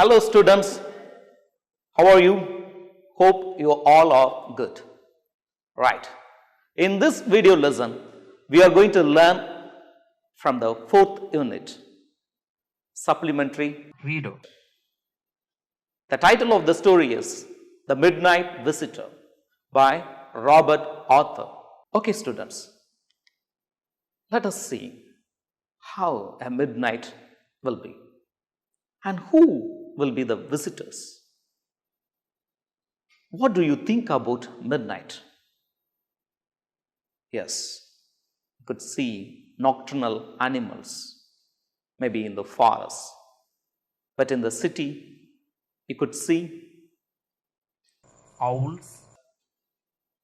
Hello students, how are you? Hope you all are good. Right. In this video lesson, we are going to learn from the 4th unit, Supplementary Reader. The title of the story is The Midnight Visitor by Robert Arthur. Okay students, let us see how a midnight will be and who will be the visitors. What do you think about midnight? Yes, you could see nocturnal animals, maybe in the forest, but in the city you could see owls,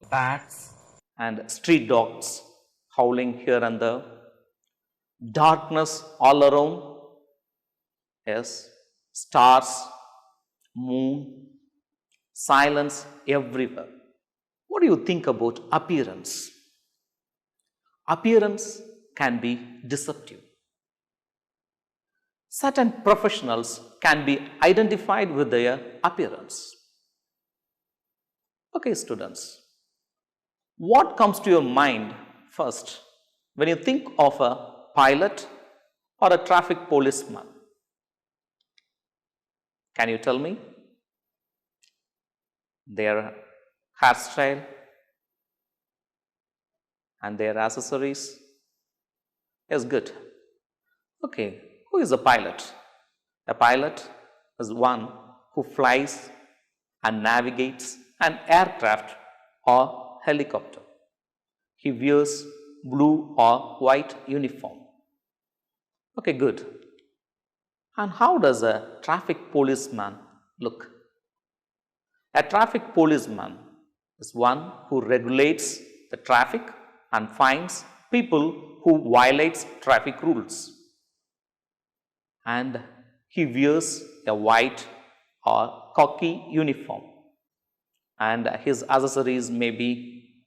bats and street dogs howling here and there, darkness all around, yes, stars, moon, silence everywhere. What do you think about appearance? Appearance can be deceptive. Certain professionals can be identified with their appearance. Okay, students, what comes to your mind first when you think of a pilot or a traffic policeman? Can you tell me? Their hairstyle and their accessories? Yes, good. Okay, who is a pilot? A pilot is one who flies and navigates an aircraft or helicopter. He wears blue or white uniform. Okay, good. And how does a traffic policeman look? A traffic policeman is one who regulates the traffic and fines people who violate traffic rules. And he wears a white or khaki uniform, and his accessories may be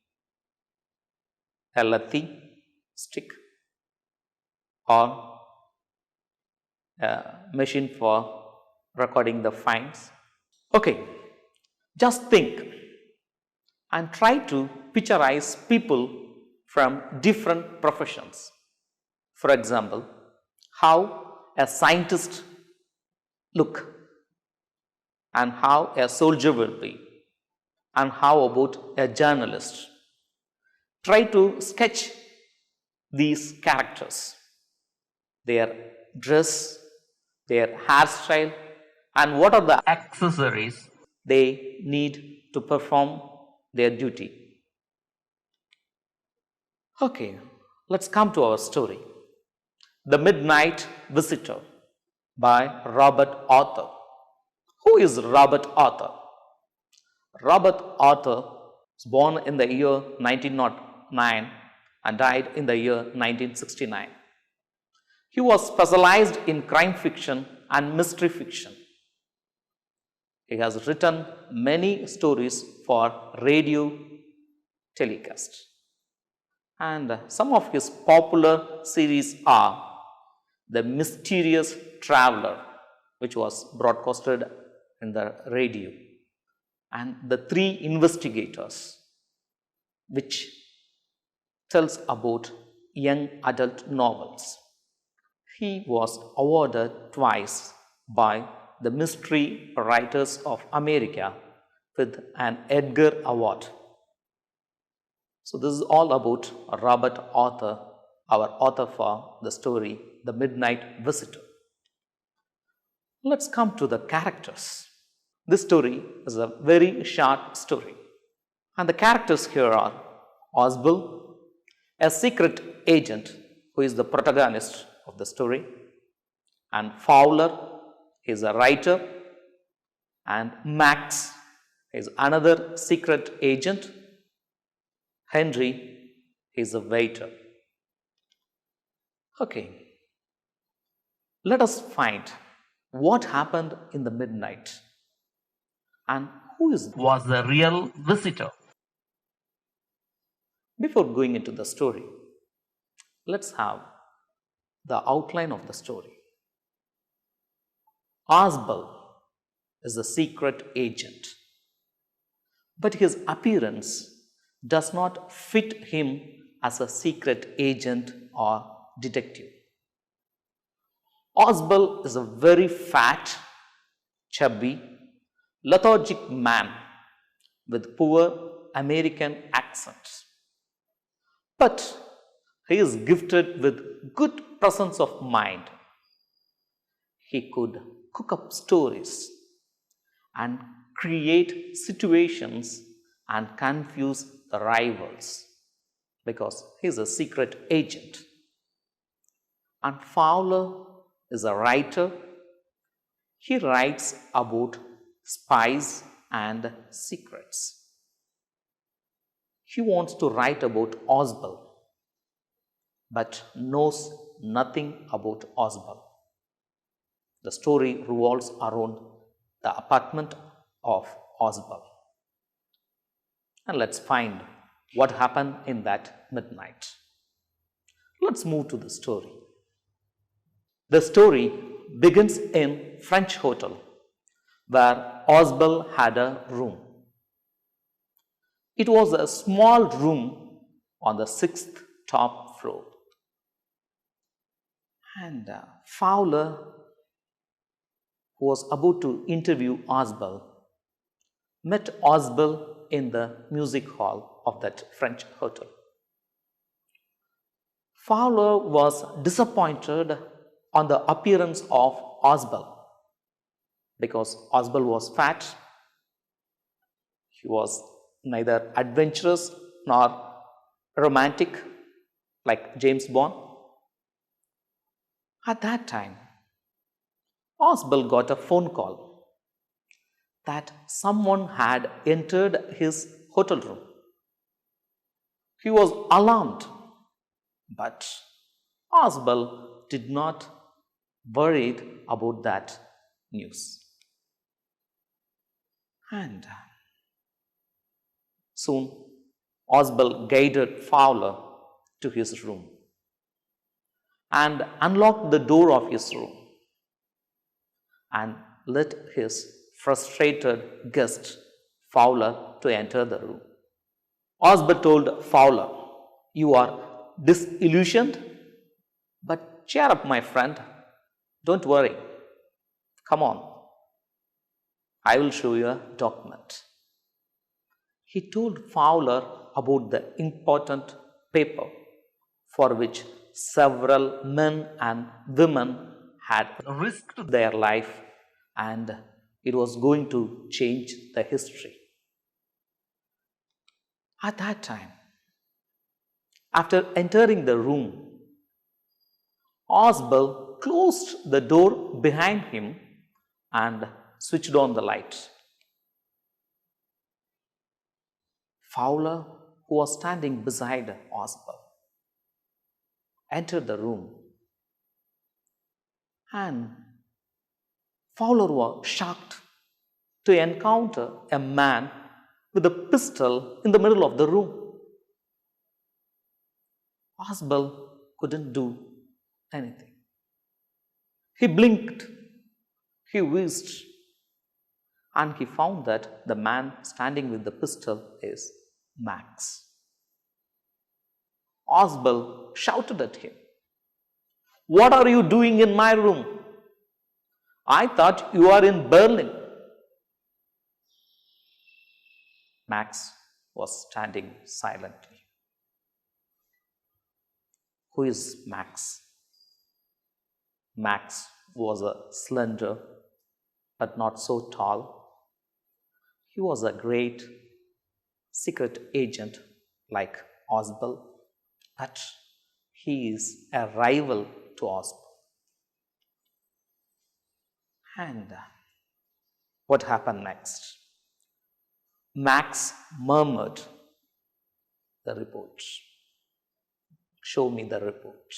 a lathi stick or a machine for recording the fines. Okay, just think and try to picturize people from different professions. For example, how a scientist look, and how a soldier will be, and how about a journalist. Try to sketch these characters, their dress, their hairstyle, and what are the accessories they need to perform their duty. Okay, let's come to our story. The Midnight Visitor by Robert Arthur. Who is Robert Arthur? Robert Arthur was born in the year 1909 and died in the year 1969. He was specialized in crime fiction and mystery fiction. He has written many stories for radio telecast. And some of his popular series are The Mysterious Traveler, which was broadcasted in the radio, and The Three Investigators, which tells about young adult novels. He was awarded twice by the Mystery Writers of America with an Edgar Award. So this is all about Robert Arthur, our author for the story The Midnight Visitor. Let's come to the characters. This story is a very short story, and the characters here are Oswald, a secret agent who is the protagonist of the story, and Fowler is a writer, and Max is another secret agent. Henry is a waiter. Okay, let us find what happened in the midnight and who was the real visitor. Before going into the story, let's have the outline of the story. Oswald is a secret agent, but his appearance does not fit him as a secret agent or detective. Oswald is a very fat, chubby, lethargic man with poor American accent. But he is gifted with good presence of mind. He could cook up stories and create situations and confuse the rivals because he is a secret agent. And Fowler is a writer. He writes about spies and secrets. He wants to write about Oswald, but knows nothing about Oswald. The story revolves around the apartment of Oswald. And let's find what happened in that midnight. Let's move to the story. The story begins in French hotel where Oswald had a room. It was a small room on the 6th top floor. And Fowler, who was about to interview Oswald, met Oswald in the music hall of that French hotel. Fowler was disappointed on the appearance of Oswald because Oswald was fat. He was neither adventurous nor romantic like James Bond. At that time, Oswald got a phone call that someone had entered his hotel room. He was alarmed, but Oswald did not worry about that news. And soon, Oswald guided Fowler to his room and unlocked the door of his room and let his frustrated guest Fowler to enter the room. Oswald told Fowler, "You are disillusioned, but cheer up, my friend. Don't worry. Come on. I will show you a document." He told Fowler about the important paper for which several men and women had risked their life, and it was going to change the history. At that time, after entering the room, Oswald closed the door behind him and switched on the light. Fowler, who was standing beside Oswald, entered the room, and Fowler was shocked to encounter a man with a pistol in the middle of the room. Oswald couldn't do anything. He blinked, he whizzed, and he found that the man standing with the pistol is Max. Oswald shouted at him, "What are you doing in my room? I thought you are in Berlin." Max was standing silently. Who is Max? Max was a slender but not so tall. He was a great secret agent like Oswald, but he is a rival to Oswald. And what happened next? Max murmured, "The report. Show me the report."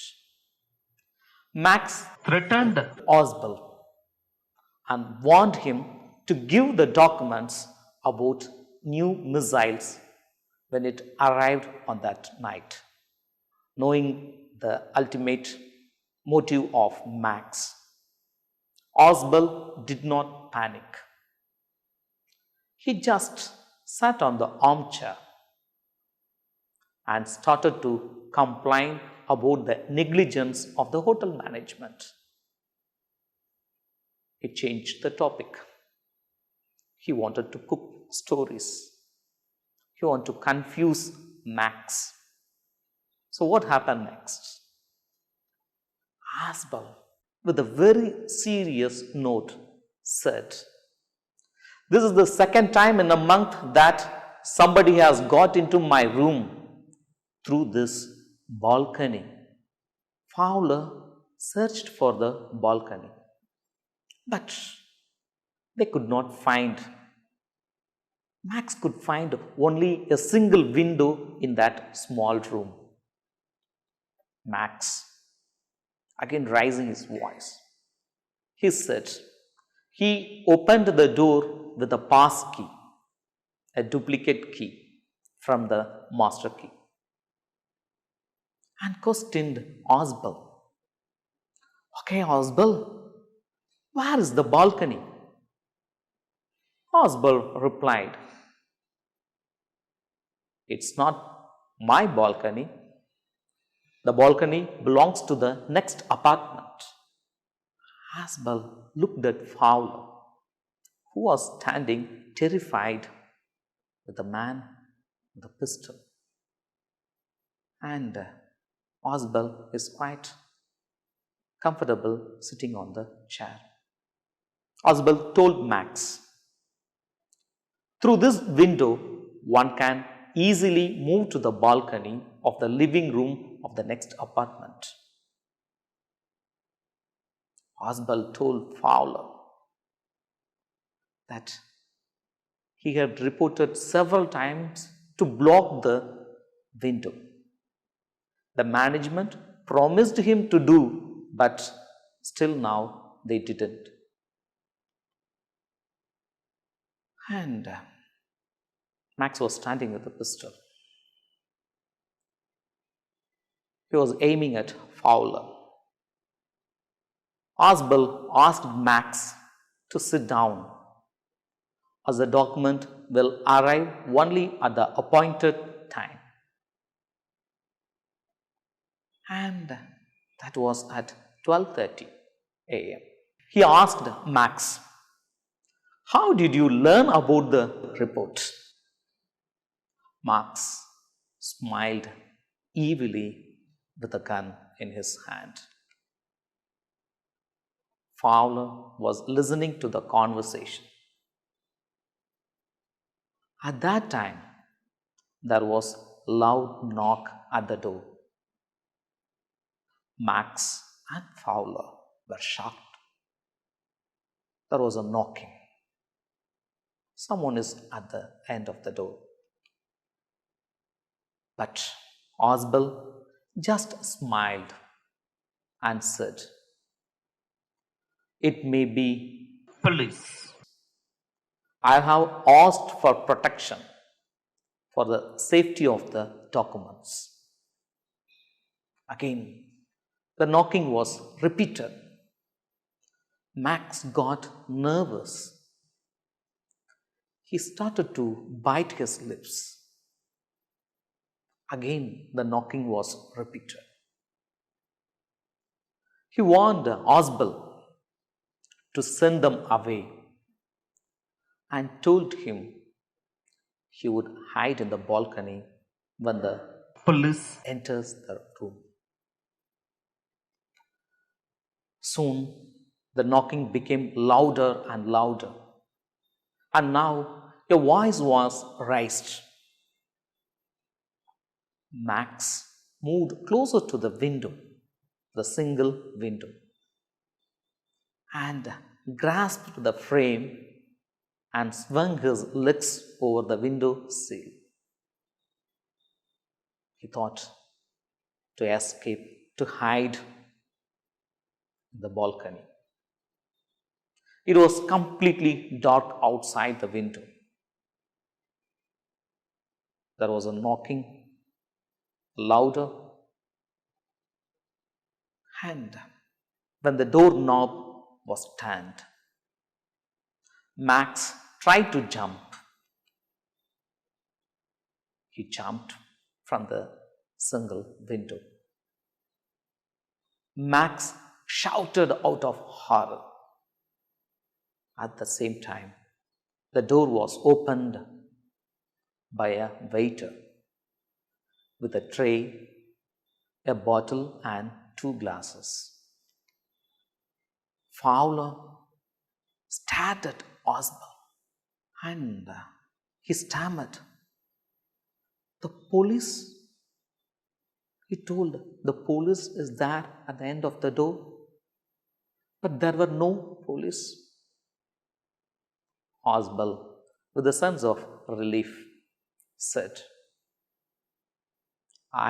Max threatened Oswald and warned him to give the documents about new missiles when it arrived on that night. Knowing the ultimate motive of Max, Oswald did not panic. He just sat on the armchair and started to complain about the negligence of the hotel management. He changed the topic. He wanted to cook stories. He wanted to confuse Max. So what happened next? Asbel, with a very serious note, said, "This is the second time in a month that somebody has got into my room through this balcony." Fowler searched for the balcony, but they could not find. Max could find only a single window in that small room. Max, again raising his voice, he said he opened the door with a pass key, a duplicate key from the master key, and questioned Asbel. "Okay, Asbel, where is the balcony?" Asbel replied, "It's not my balcony. The balcony belongs to the next apartment." Asbel looked at Fowler, who was standing terrified with the man with the pistol. And Asbel is quite comfortable sitting on the chair. Asbel told Max, "Through this window, one can easily move to the balcony of the living room of the next apartment." Asbel told Fowler that he had reported several times to block the window. The management promised him to do, but still now they didn't. And Max was standing with a pistol. He was aiming at Fowler. Asbel asked Max to sit down, as the document will arrive only at the appointed time. And that was at 12:30 a.m. He asked Max, "How did you learn about the report?" Max smiled evilly with a gun in his hand. Fowler was listening to the conversation. At that time, there was a loud knock at the door. Max and Fowler were shocked. There was a knocking. Someone is at the end of the door. But Asbel just smiled and said, "It may be police. I have asked for protection for the safety of the documents." Again, the knocking was repeated. Max got nervous. He started to bite his lips. Again, the knocking was repeated. He warned Asbel to send them away and told him he would hide in the balcony when the police enters the room. Soon, the knocking became louder and louder, and now a voice was raised. Max moved closer to the window, the single window, and grasped the frame and swung his legs over the window sill. He thought to escape, to hide in the balcony. It was completely dark outside the window. There was a knocking, louder, and when the doorknob was turned, Max tried to jump, he jumped from the single window. Max shouted out of horror. At the same time, the door was opened by a waiter with a tray, a bottle, and 2 glasses. Fowler stared at Oswald and he stammered, "The police?" He told, "The police is there at the end of the door." But there were no police. Oswald, with a sense of relief, said,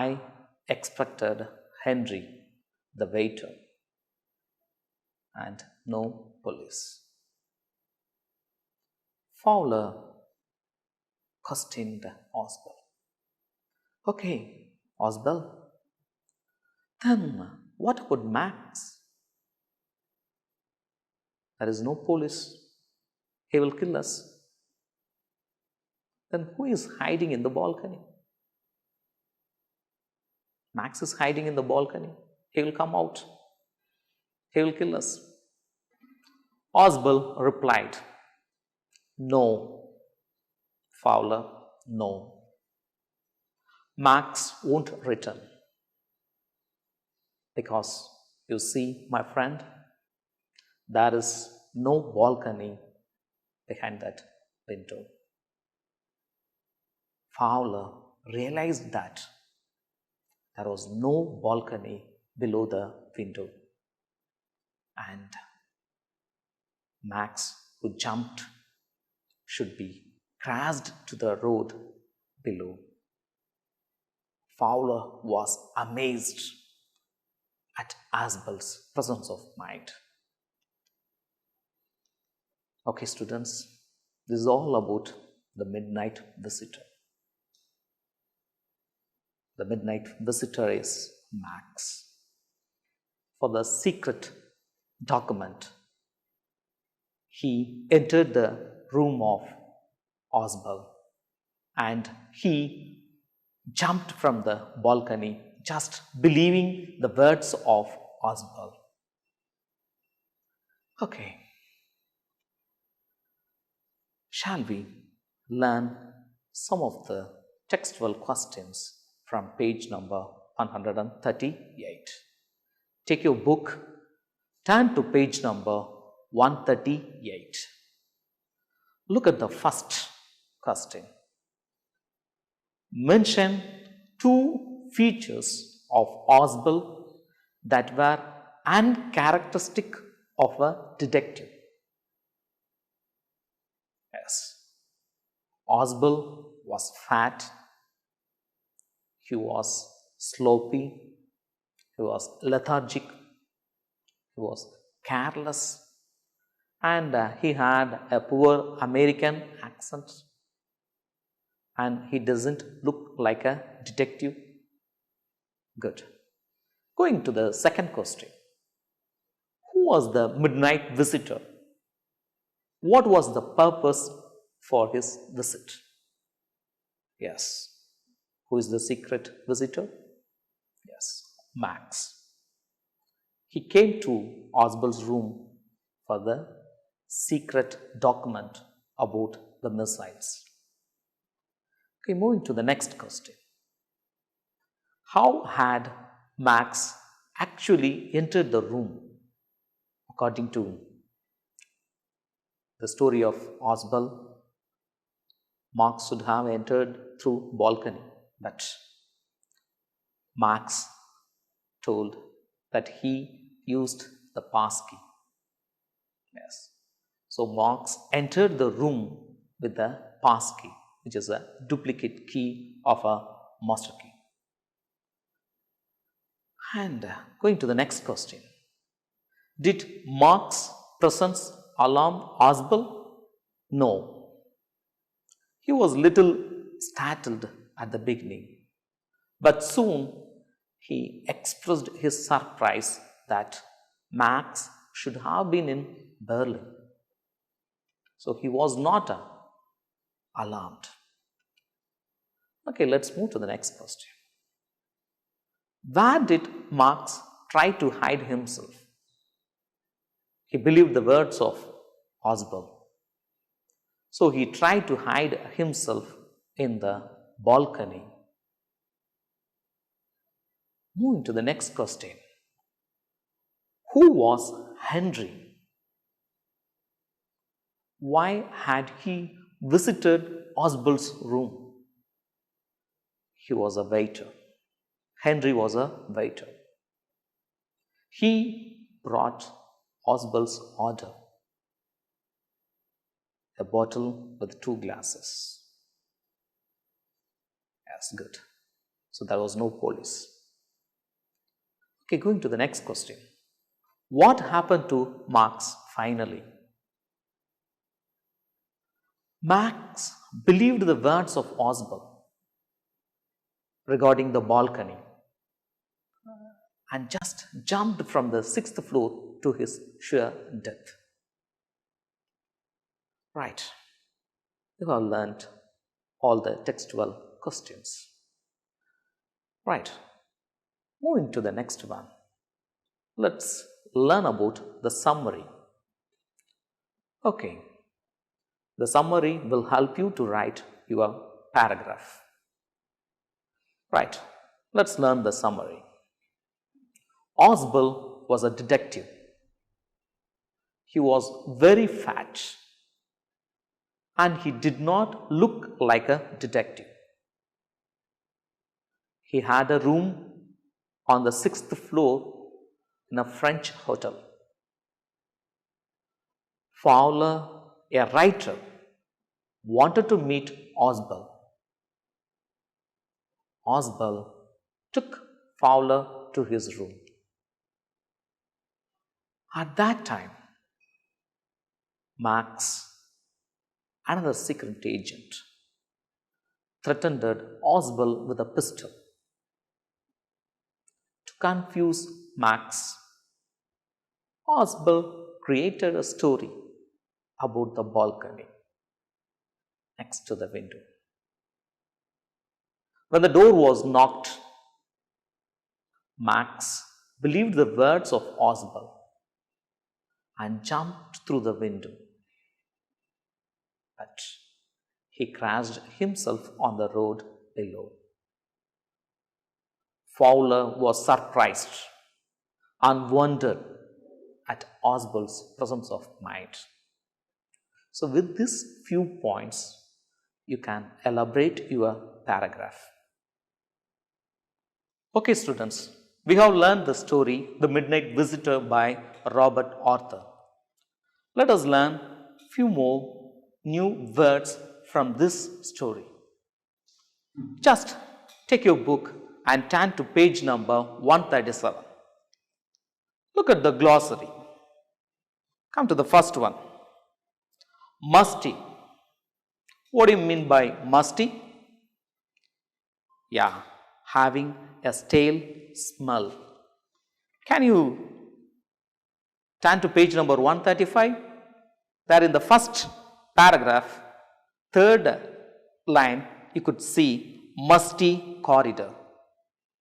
"I expected Henry, the waiter, and no police." Fowler questioned Oswald. "Okay, Oswald, then what about Max?" "There is no police. He will kill us." "Then who is hiding in the balcony?" "Max is hiding in the balcony. He will come out. He will kill us." Oswald replied, "No, Fowler, no. Max won't return. Because, you see, my friend, there is no balcony behind that window." Fowler realized that there was no balcony below the window, and Max, who jumped, should be crashed to the road below. Fowler was amazed at Oswald's presence of mind. Okay, students, this is all about the Midnight Visitor. The Midnight Visitor is Max. For the secret document, he entered the room of Oswald and he jumped from the balcony, just believing the words of Oswald. Okay. Shall we learn some of the textual questions from page number 138? Take your book, turn to page number 138. Look at the first question. Mention 2 features of Oswald that were uncharacteristic of a detective. Yes. Oswald was fat, he was sloppy, he was lethargic, he was careless, and he had a poor American accent, and he doesn't look like a detective. Good. Going to the second question. Who was the midnight visitor? What was the purpose for his visit? Yes. Who is the secret visitor? Yes, Max. He came to Oswald's room for the secret document about the missiles. Okay, moving to the next question. How had Max actually entered the room? According to the story of Oswald, Max should have entered through balcony, but Max told that he used the passkey. Yes. So Max entered the room with the passkey, which is a duplicate key of a master key. And going to the next question. Did Max's presence alarm Oswald? No. He was little startled at the beginning, but soon he expressed his surprise that Max should have been in Berlin. So he was not alarmed. Okay, let's move to the next question. Where did Marx try to hide himself? He believed the words of Oswald. So he tried to hide himself in the balcony. Moving to the next question. Who was Henry? Why had he visited Oswald's room? He was a waiter. Henry was a waiter. He brought Oswald's order, a bottle with 2 glasses. That's good. So there was no police. Okay, going to the next question. What happened to Marx finally? Marx believed the words of Oswald regarding the balcony and just jumped from the 6th floor to his sure death. Right. You have learned all the textual questions. Right. Moving to the next one. Let's learn about the summary. Okay. The summary will help you to write your paragraph. Right. Let's learn the summary. Oswald was a detective. He was very fat and he did not look like a detective. He had a room on the 6th floor in a French hotel. Fowler, a writer, wanted to meet Oswald. Oswald took Fowler to his room. At that time, Marx, another secret agent, threatened Oswald with a pistol. To confuse Marx, Oswald created a story about the balcony next to the window. When the door was knocked, Marx believed the words of Oswald and jumped through the window. But he crashed himself on the road below. Fowler was surprised and wondered at Oswald's presence of mind. So with these few points, you can elaborate your paragraph. Okay, students, we have learned the story, The Midnight Visitor by Robert Arthur. Let us learn few more new words from this story. Just take your book and turn to page number 137. Look at the glossary. Come to the first one. Musty. What do you mean by musty? Yeah, having a stale smell. Can you turn to page number 135? There in the first paragraph, third line, you could see musty corridor.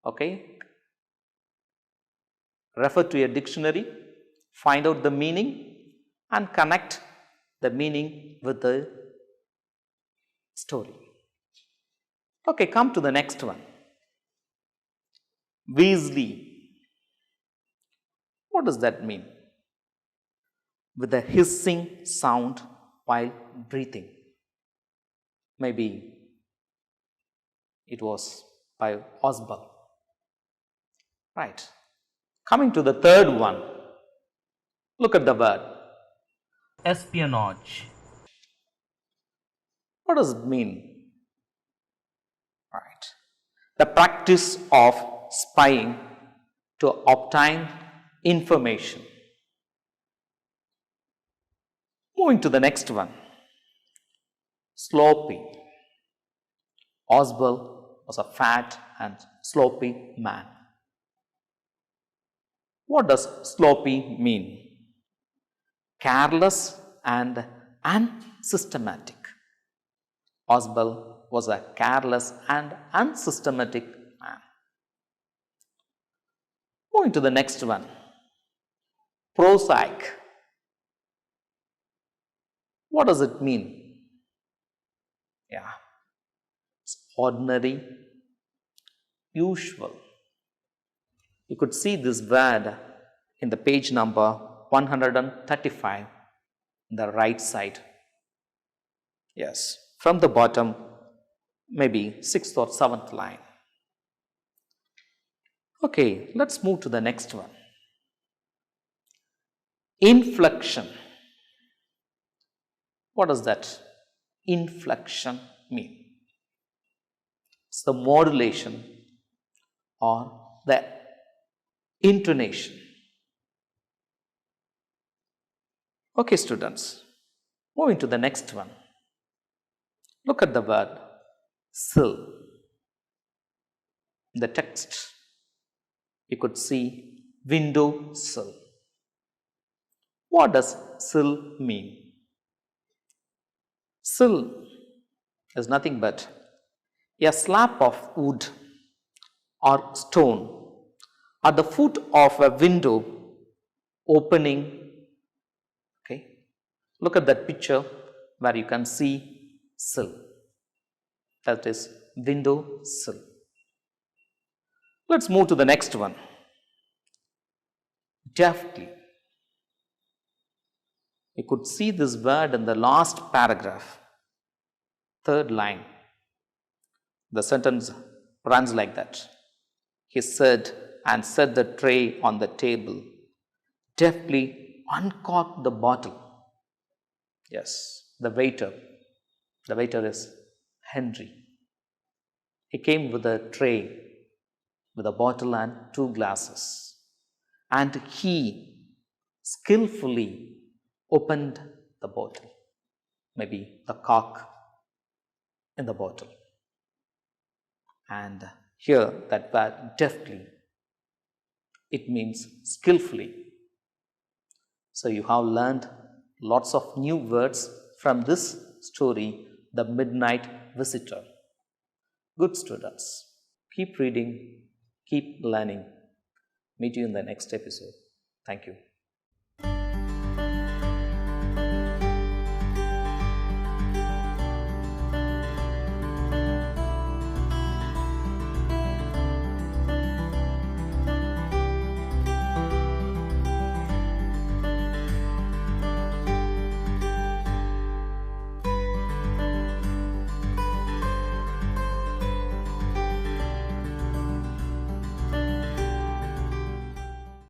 Okay? Refer to a dictionary, find out the meaning and connect the meaning with the story. Okay, come to the next one. Weasley. What does that mean? With a hissing sound while breathing. Maybe it was by Oswald. Right. Coming to the third one. Look at the word. Espionage. What does it mean? Right. The practice of spying to obtain information. Moving to the next one. Sloppy. Oswald was a fat and sloppy man. What does sloppy mean? Careless and unsystematic. Oswald was a careless and unsystematic man. Moving to the next one. Prosaic. What does it mean? Yeah, it's ordinary, usual. You could see this word in the page number 135, the right side. Yes, from the bottom, maybe 6th or 7th line. Okay, let's move to the next one. Inflection. What does that inflection mean? It's the modulation or the intonation. Okay, students, moving to the next one. Look at the word sill. In the text, you could see window sill. What does sill mean? Sill is nothing but a slab of wood or stone at the foot of a window opening. Okay, look at that picture where you can see sill. That is window sill. Let's move to the next one. Deftly. You could see this word in the last paragraph, 3rd line. The sentence runs like that. He said and set the tray on the table, deftly uncorked the bottle. Yes, the waiter is Henry. He came with a tray with a bottle and 2 glasses, and he skillfully opened the bottle, maybe the cork in the bottle. And here that word deftly, it means skillfully. So you have learned lots of new words from this story, The Midnight Visitor. Good students, keep reading, keep learning. Meet you in the next episode. Thank you.